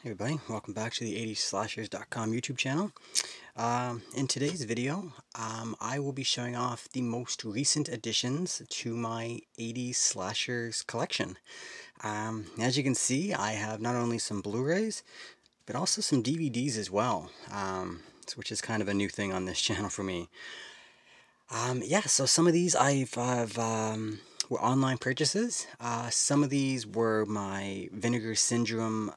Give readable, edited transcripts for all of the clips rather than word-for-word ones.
Hey everybody, welcome back to the 80slashers.com YouTube channel. In today's video, I will be showing off the most recent additions to my 80s slashers collection. As you can see, I have not only some Blu-rays, but also some DVDs as well, which is kind of a new thing on this channel for me. Yeah, so some of these were online purchases. Some of these were my Vinegar Syndrome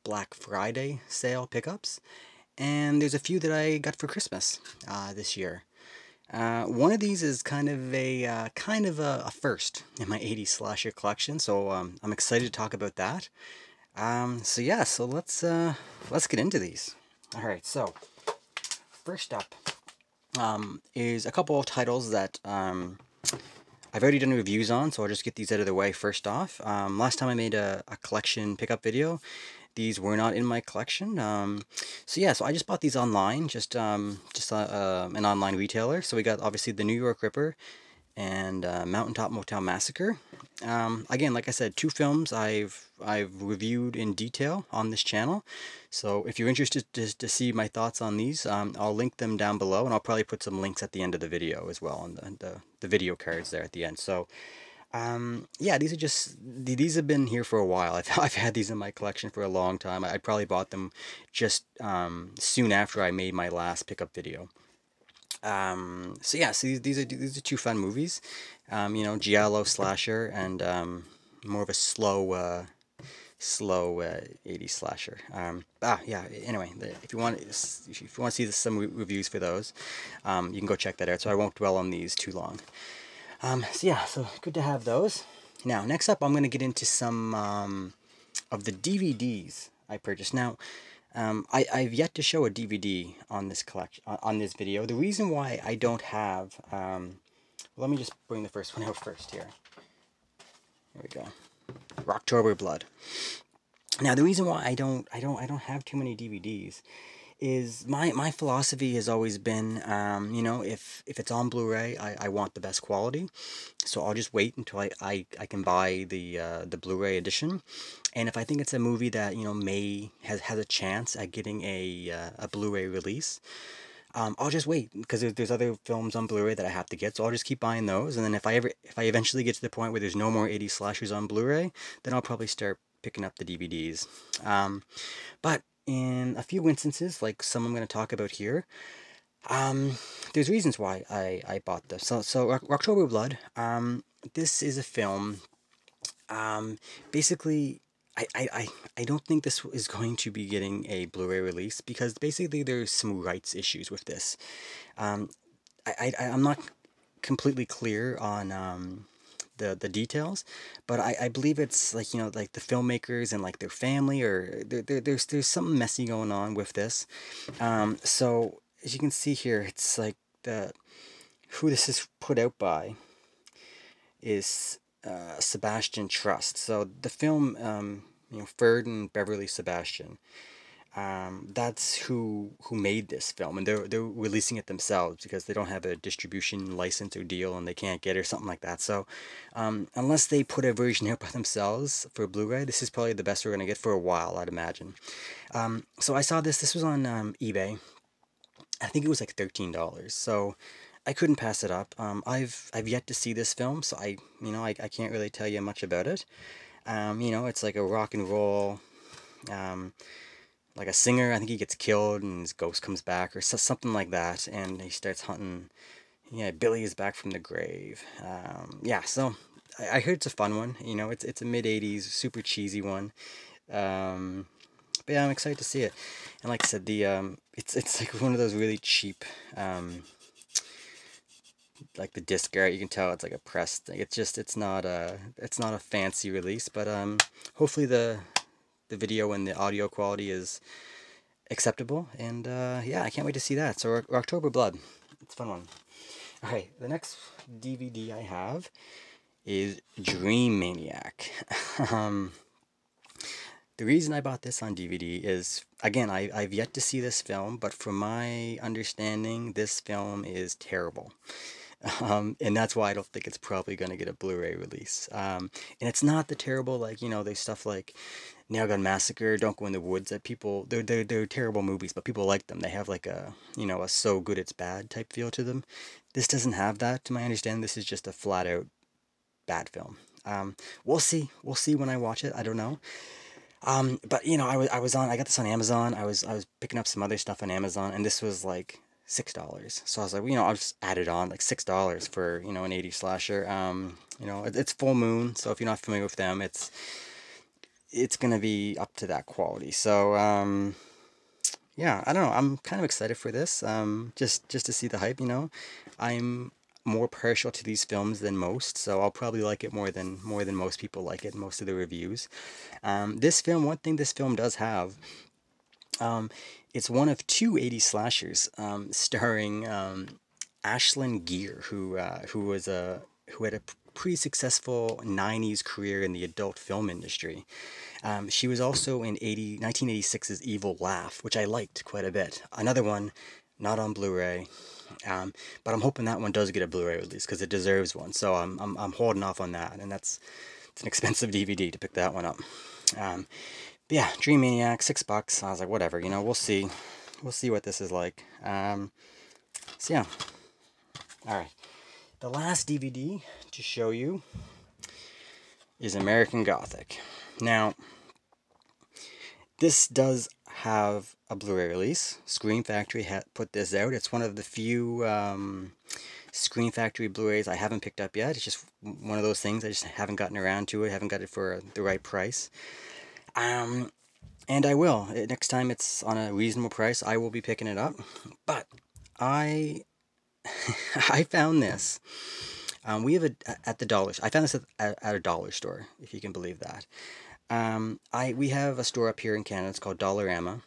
Black Friday sale pickups. And there's a few that I got for Christmas this year. One of these is kind of a first in my 80s slasher collection, so I'm excited to talk about that. So let's get into these. All right, so first up is a couple of titles that I've already done reviews on, so I'll just get these out of the way first off. Last time I made a collection pickup video, these were not in my collection. So I just bought these online, just an online retailer. So we got obviously the New York Ripper and Mountaintop Motel Massacre. Again, like I said, two films I've reviewed in detail on this channel. So if you're interested to see my thoughts on these, I'll link them down below, and I'll probably put some links at the end of the video as well, on the video cards there at the end. So yeah, these have been here for a while. I've had these in my collection for a long time. I probably bought them just soon after I made my last pickup video. So these are two fun movies. Giallo slasher and more of a slow 80s slasher. Anyway, if you want to see some reviews for those, you can go check that out. So I won't dwell on these too long. So good to have those. Now, next up, I'm going to get into some of the DVDs I purchased. Now, I've yet to show a DVD on this collection, on this video. The reason why I don't have, let me just bring the first one out first here. There we go. Rocktober Blood. Now, the reason why I don't have too many DVDs is my philosophy has always been, if it's on Blu-ray, I want the best quality, so I'll just wait until I can buy the Blu-ray edition. And if I think it's a movie that has a chance at getting a Blu-ray release, I'll just wait, because there's other films on Blu-ray that I have to get, so I'll just keep buying those. And then if I eventually get to the point where there's no more 80s slashers on Blu-ray, then I'll probably start picking up the DVDs. But in a few instances, like some I'm going to talk about here, there's reasons why I bought this. So Rocktober Blood, this is a film, basically, I don't think this is going to be getting a Blu-ray release, because basically there's some rights issues with this. I'm not completely clear on the details, but I believe it's like the filmmakers and like their family, or there's something messy going on with this. So as you can see here, it's like who this is put out by is Sebastian Trust. So the film, Ferd and Beverly Sebastian, that's who made this film, and they're releasing it themselves because they don't have a distribution license or deal, and they can't get it or something like that. So unless they put a version out by themselves for Blu-ray, this is probably the best we're gonna get for a while, I'd imagine. So I saw this was on eBay. I think it was like $13, so I couldn't pass it up. I've yet to see this film, so I can't really tell you much about it. It's like a rock and roll, like a singer. I think he gets killed and his ghost comes back, or something like that, and he starts hunting. Yeah, Billy is back from the grave. So I heard it's a fun one. It's a mid-80s, super cheesy one. But yeah, I'm excited to see it. And like I said, it's like one of those really cheap, like the disc art. You can tell it's like a pressed thing. It's not a fancy release, but hopefully the video and the audio quality is acceptable. And yeah, I can't wait to see that. So Rocktober Blood, it's a fun one. All right, the next DVD I have is Dream Maniac. The reason I bought this on DVD is, again, I've yet to see this film, but from my understanding, this film is terrible. And that's why I don't think it's probably going to get a Blu-ray release. And it's not the terrible, like, there's stuff like Nail Gun Massacre, Don't Go in the Woods, that people, they're terrible movies, but people like them. They have like a, you know, a so good it's bad type feel to them. This doesn't have that, to my understanding. This is just a flat out bad film. We'll see. We'll see when I watch it. I don't know. But you know, I got this on Amazon. I was picking up some other stuff on Amazon, and this was like $6. So I was like, well, you know, I'll just add it on, like $6 for, you know, an 80s slasher. You know, it's Full Moon, so if you're not familiar with them, it's gonna be up to that quality. So yeah, I don't know. I'm kind of excited for this. Just to see the hype. You know, I'm more partial to these films than most, so I'll probably like it more than most people like it. Most of the reviews. This film, one thing this film does have. It's one of two 80s slashers, starring Ashlyn Gear, who had a pretty successful 90s career in the adult film industry. She was also in 1986's Evil Laugh, which I liked quite a bit. Another one, not on Blu-ray, but I'm hoping that one does get a Blu-ray release because it deserves one. So I'm holding off on that, and it's an expensive DVD to pick that one up. But yeah, Dream Maniac, $6. I was like, whatever, you know, we'll see what this is like. So yeah, all right. The last DVD to show you is American Gothic. Now, this does have a Blu-ray release. Scream Factory put this out. It's one of the few Scream Factory Blu-rays I haven't picked up yet. It's just one of those things. I just haven't gotten around to it. Haven't got it for the right price. And I will. Next time it's on a reasonable price, I will be picking it up. But I found this. We have at the dollar. I found this at a dollar store, if you can believe that. We have a store up here in Canada. It's called Dollarama,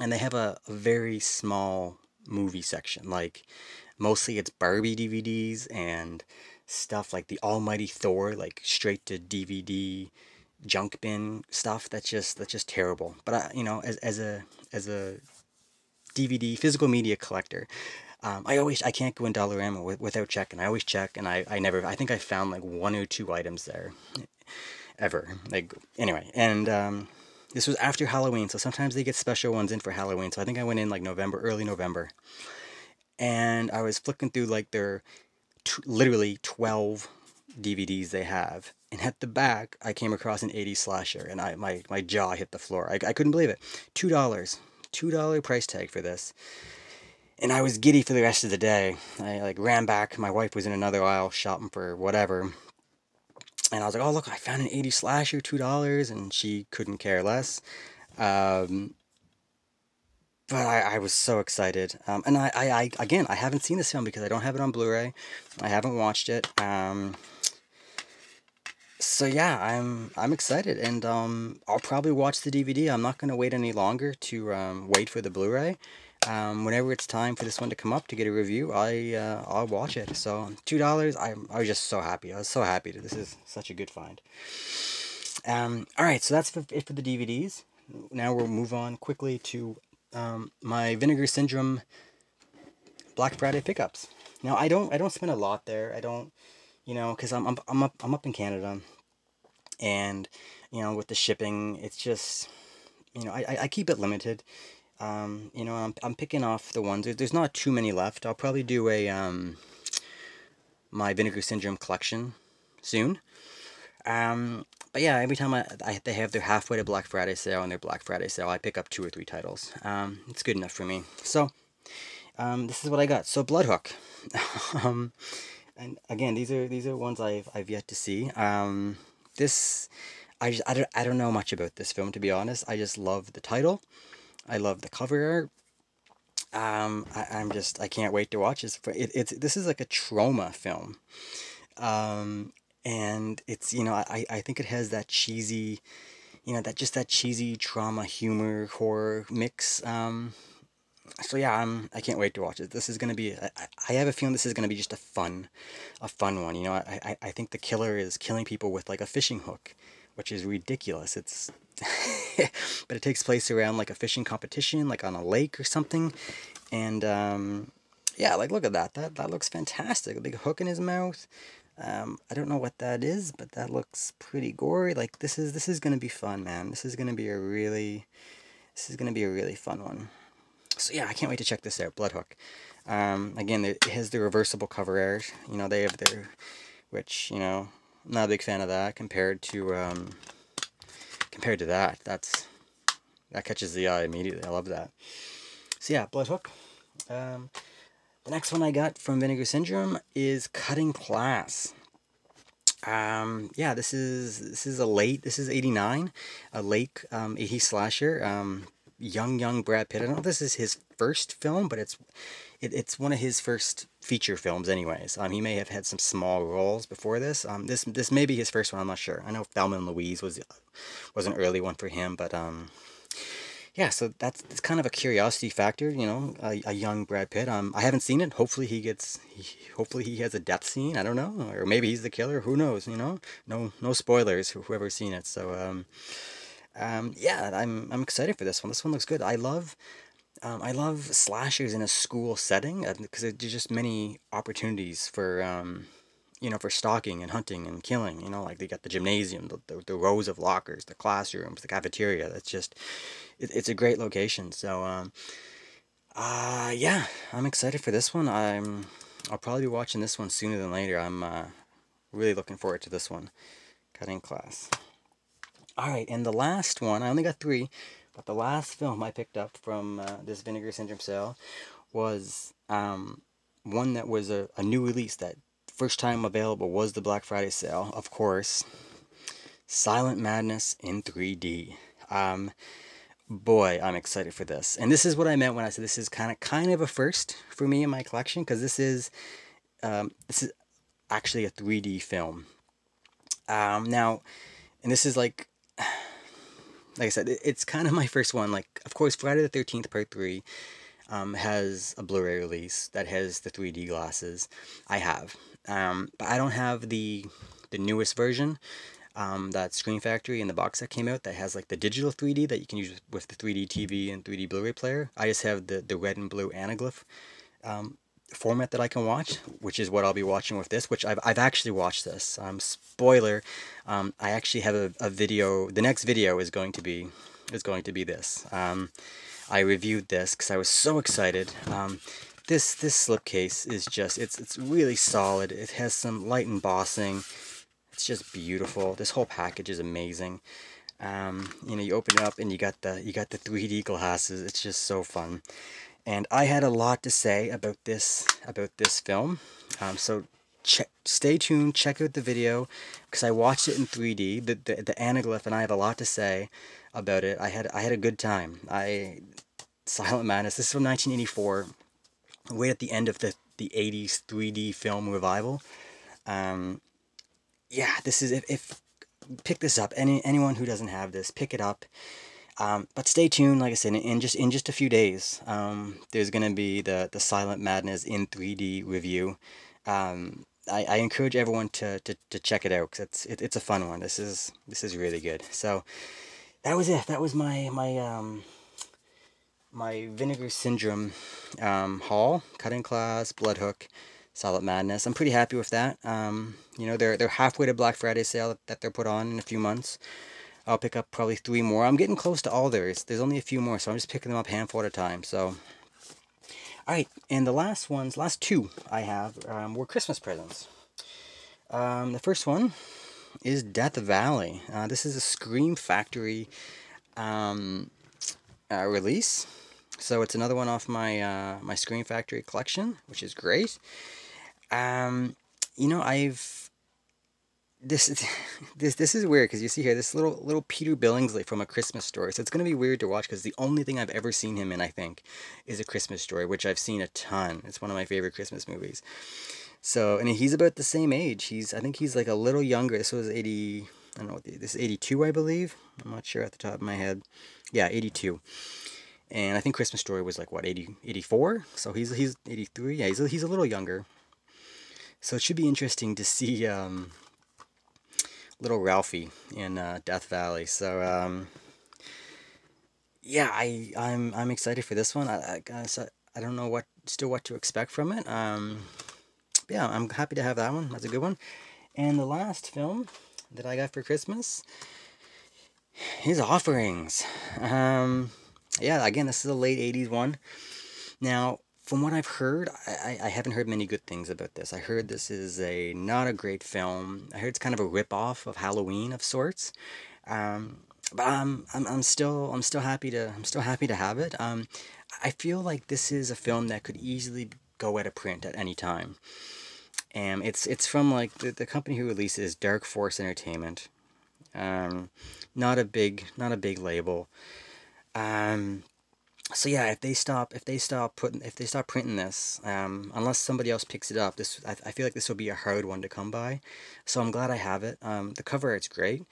and they have a very small movie section. Like mostly it's Barbie DVDs and stuff like the Almighty Thor, like straight to DVD junk bin stuff. That's just terrible. But you know, as a DVD physical media collector, I can't go in Dollarama without checking. I always check, and I think I found like 1 or 2 items there ever. Like anyway, and this was after Halloween, so sometimes they get special ones in for Halloween. So I think I went in like early November, and I was flicking through like their literally 12 DVDs they have, and at the back I came across an 80s slasher, and my jaw hit the floor. I couldn't believe it. $2 price tag for this. And I was giddy for the rest of the day. I like ran back. My wife was in another aisle shopping for whatever. And I was like, oh, look, I found an 80s slasher, $2. And she couldn't care less. But I was so excited. And again, I haven't seen this film because I don't have it on Blu-ray. I haven't watched it. So yeah, I'm excited. And I'll probably watch the DVD. I'm not going to wait any longer to wait for the Blu-ray. Whenever it's time for this one to come up to get a review, I'll watch it. So $2, I was just so happy. I was so happy that this is such a good find. All right, so that's it for the DVDs. Now we'll move on quickly to my Vinegar Syndrome Black Friday pickups. Now I don't spend a lot there. I don't, you know, because I'm up in Canada, and you know, with the shipping, it's just, you know, I keep it limited. You know, I'm picking off the ones. There's not too many left. I'll probably do a my Vinegar Syndrome collection soon. But yeah, every time they have their halfway to Black Friday sale and their Black Friday sale, I pick up 2 or 3 titles. It's good enough for me. So this is what I got. So Bloodhook. And again, these are ones I've yet to see. This I don't know much about this film, to be honest. I just love the title. I love the cover art. I can't wait to watch this. This is like a trauma film. And it's, you know, I think it has that cheesy, you know, that cheesy trauma, humor, horror mix. So yeah, I can't wait to watch it. This is gonna be, I have a feeling this is gonna be just a fun one. You know, I think the killer is killing people with like a fishing hook, which is ridiculous. It's but it takes place around like a fishing competition, like on a lake or something. And yeah, like look at that. That looks fantastic. A big hook in his mouth. I don't know what that is, but that looks pretty gory. Like this is gonna be fun, man. This is gonna be a really fun one. So yeah, I can't wait to check this out. Bloodhook. Again, it has the reversible cover art. You know, they have their, which, you know, I'm not a big fan of that compared to that. That catches the eye immediately. I love that. So yeah, Bloodhook. The next one I got from Vinegar Syndrome is Cutting Class. Yeah, this is a late, this is 89, a late 80s slasher. Young Brad Pitt. I don't know if this is his first film, but it's one of his first feature films anyways. He may have had some small roles before this. This may be his first one, I'm not sure. I know Thelma and Louise was an early one for him, but yeah, so it's kind of a curiosity factor, you know, a young Brad Pitt. I haven't seen it. Hopefully hopefully he has a death scene. I don't know, or maybe he's the killer. Who knows? You know, no spoilers for whoever's seen it. So yeah, I'm excited for this one. This one looks good. I love slashers in a school setting because there's just many opportunities for you know, for stalking and hunting and killing. You know, like they got the gymnasium, the rows of lockers, the classrooms, the cafeteria. That's just it's a great location. So yeah, I'm excited for this one. I'll probably be watching this one sooner than later. I'm really looking forward to this one. Cutting Class. Alright, and the last one, I only got 3, but the last film I picked up from this Vinegar Syndrome sale was one that was a new release that first time available was the Black Friday sale, of course. Silent Madness in 3D. Boy, I'm excited for this. And this is what I meant when I said this is kind of a first for me in my collection, because this is actually a 3D film. Now, and this is like I said, it's kind of my first one. Like, of course, Friday the 13th Part 3 has a Blu-ray release that has the 3D glasses. I have. But I don't have the newest version, that Screen Factory in the box that came out that has like the digital 3D that you can use with the 3D TV and 3D Blu-ray player. I just have the red and blue anaglyph format that I can watch, which is what I'll be watching with this, which I've actually watched this. Spoiler, I actually have a video. The next video is going to be this. I reviewed this because I was so excited. This slipcase is just it's really solid. It has some light embossing. It's just beautiful. This whole package is amazing. You know, you open it up and you got the 3D glasses. It's just so fun. And I had a lot to say about this film. So stay tuned, check out the video, because I watched it in 3D, the anaglyph, and I have a lot to say about it. I had a good time. Silent Madness. This is from 1984, right at the end of the 80s 3D film revival. Yeah, this is if pick this up. Anyone who doesn't have this, pick it up. But stay tuned, like I said, in just a few days, there's going to be the Silent Madness in 3D review. I encourage everyone to check it out, because it's a fun one. This is really good. So that was it. That was my Vinegar Syndrome haul. Cutting Class, Bloodhook, Silent Madness. I'm pretty happy with that. You know, they're halfway to Black Friday sale that they're put on in a few months. I'll pick up probably 3 more. I'm getting close to all theirs. There's only a few more, so I'm just picking them up handful at a time. So, alright, and the last 2 I have were Christmas presents. The first one is Death Valley. This is a Scream Factory release. So it's another one off my my Scream Factory collection, which is great. You know, this is weird, because you see here this little Peter Billingsley from A Christmas Story. So it's going to be weird to watch, because the only thing I've ever seen him in, I think, is A Christmas Story, which I've seen a ton. It's one of my favorite Christmas movies. So, and he's about the same age. I think he's like a little younger. This was 80, I don't know what this is, 82, I believe. I'm not sure at the top of my head. Yeah, 82. And I think Christmas Story was like what, 84? So he's 83. Yeah, he's a little younger. So it should be interesting to see little Ralphie in Death Valley. So yeah, I'm excited for this one. I don't know what to expect from it. Yeah, I'm happy to have that one. That's a good one. And the last film that I got for Christmas is Offerings. Yeah, again, this is a late 80s one. Now, from what I've heard, I haven't heard many good things about this. I heard this is not a great film. I heard it's kind of a rip-off of Halloween of sorts. But I'm still happy to have it. I feel like this is a film that could easily go out of print at any time. And it's from like the company who releases Dark Force Entertainment. Not a big label. So yeah, if they stop printing this, unless somebody else picks it up, I feel like this will be a hard one to come by. So I'm glad I have it. The cover art's great.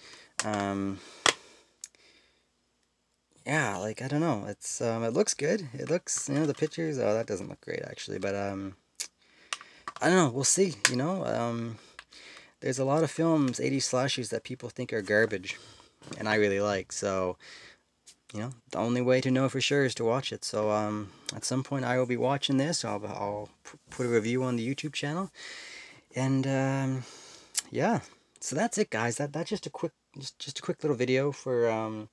Yeah, like I don't know, it looks good. It looks, the pictures. Oh, that doesn't look great actually, but I don't know. We'll see. There's a lot of films, 80s slashers, that people think are garbage, and I really like. So, the only way to know for sure is to watch it. So, at some point I will be watching this. I'll put a review on the YouTube channel, and yeah. So that's it, guys. That's just a quick little video for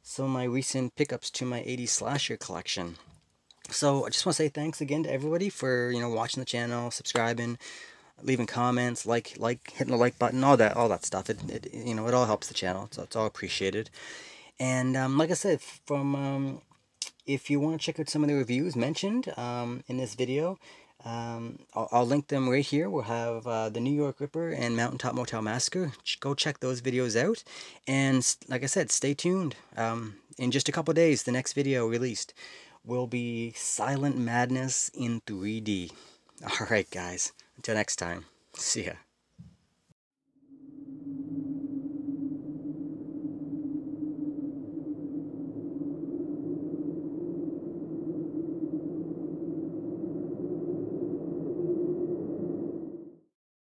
some of my recent pickups to my 80s slasher collection. So I just want to say thanks again to everybody for watching the channel, subscribing, leaving comments, hitting the like button, all that stuff. It all helps the channel, so it's all appreciated. And like I said, if you want to check out some of the reviews mentioned in this video, I'll link them right here. We'll have the New York Ripper and Mountaintop Motel Massacre. Go check those videos out. And like I said, stay tuned. In just a couple days, the next video released will be Silent Madness in 3D. Alright guys, until next time, see ya.